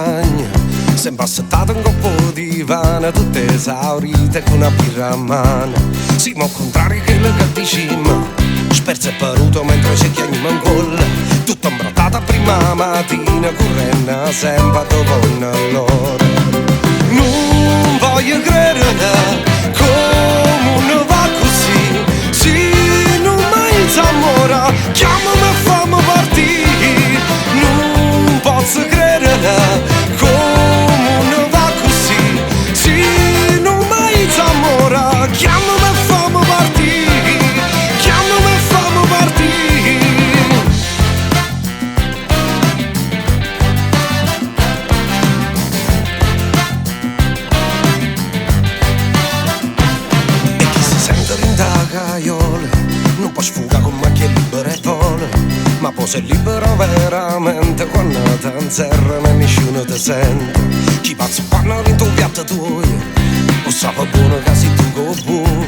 montagna, sempre assettato in coppo di vana, tutte esaurite con una birra a mano. Siamo al contrario che le catticima, sperso e paruto mentre ci chiamiamo in colla, tutto imbrattato a prima mattina, correndo sempre dopo all'ora. Non voglio credere come non va così, se non mai s'amora, chiamami e fammi partire. Non posso credere come non va così, se non mai s'amora, chiamami e fammi partire, chiamami e fammi partire. E chi si sente rindagaiola non può sfugare con macchie libere e vola, ma poi sei libero veramente quando ti inserrano e nessuno ti sente. Chi pazzo parla in tuo piatto tuo, lo sa buono che sei tu con buono,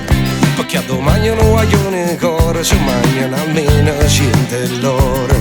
perché a domani non vogliono ancora, ci mangiano almeno 100 l'ora.